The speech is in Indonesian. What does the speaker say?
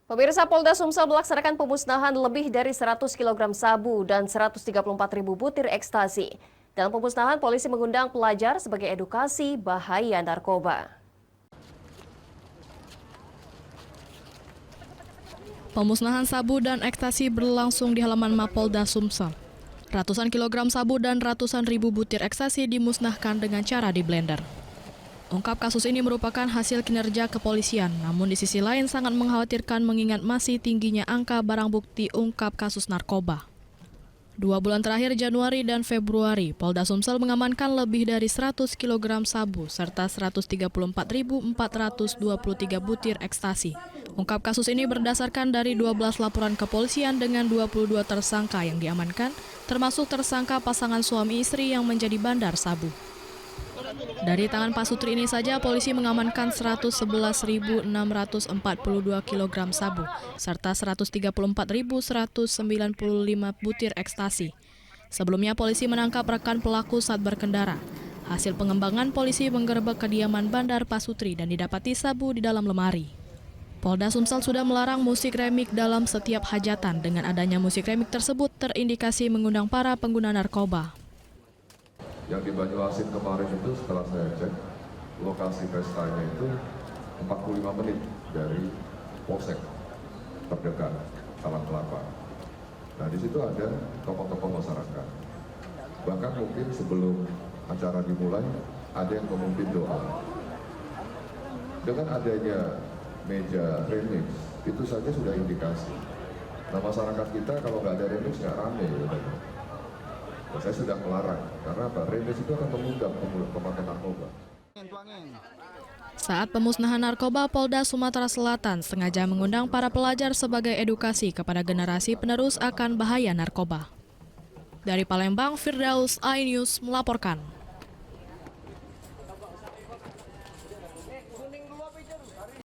Pemirsa, Polda Sumsel melaksanakan pemusnahan lebih dari 100 kg sabu dan 134.000 butir ekstasi. Dalam pemusnahan, polisi mengundang pelajar sebagai edukasi bahaya narkoba. Pemusnahan sabu dan ekstasi berlangsung di halaman Mapolda Sumsel. Ratusan kilogram sabu dan ratusan ribu butir ekstasi dimusnahkan dengan cara di blender. Ungkap kasus ini merupakan hasil kinerja kepolisian, namun di sisi lain sangat mengkhawatirkan mengingat masih tingginya angka barang bukti ungkap kasus narkoba. 2 bulan terakhir, Januari dan Februari, Polda Sumsel mengamankan lebih dari 100 kg sabu serta 134.423 butir ekstasi. Ungkap kasus ini berdasarkan dari 12 laporan kepolisian dengan 22 tersangka yang diamankan, termasuk tersangka pasangan suami istri yang menjadi bandar sabu. Dari tangan Pak Sutri ini saja, polisi mengamankan 111.642 kg sabu, serta 134.195 butir ekstasi. Sebelumnya, polisi menangkap rekan pelaku saat berkendara. Hasil pengembangan, polisi menggerebek kediaman bandar Pak Sutri dan didapati sabu di dalam lemari. Polda Sumsel sudah melarang musik remik dalam setiap hajatan. Dengan adanya musik remik tersebut terindikasi mengundang para pengguna narkoba. Yang di Banyuasin kemarin itu setelah saya cek, lokasi pestanya itu 45 menit dari polsek terdekat Talang Kelapa. Nah, di situ ada tokoh-tokoh masyarakat. Bahkan mungkin sebelum acara dimulai, ada yang memimpin doa. Dengan adanya meja remix, itu saja sudah indikasi. Nah, masyarakat kita kalau nggak ada remix nggak rame ya. Saya sudah melarang, karena apa? Remix itu akan mengundang pemakaian narkoba. Saat pemusnahan narkoba, Polda Sumatera Selatan sengaja mengundang para pelajar sebagai edukasi kepada generasi penerus akan bahaya narkoba. Dari Palembang, Firdaus, iNews melaporkan.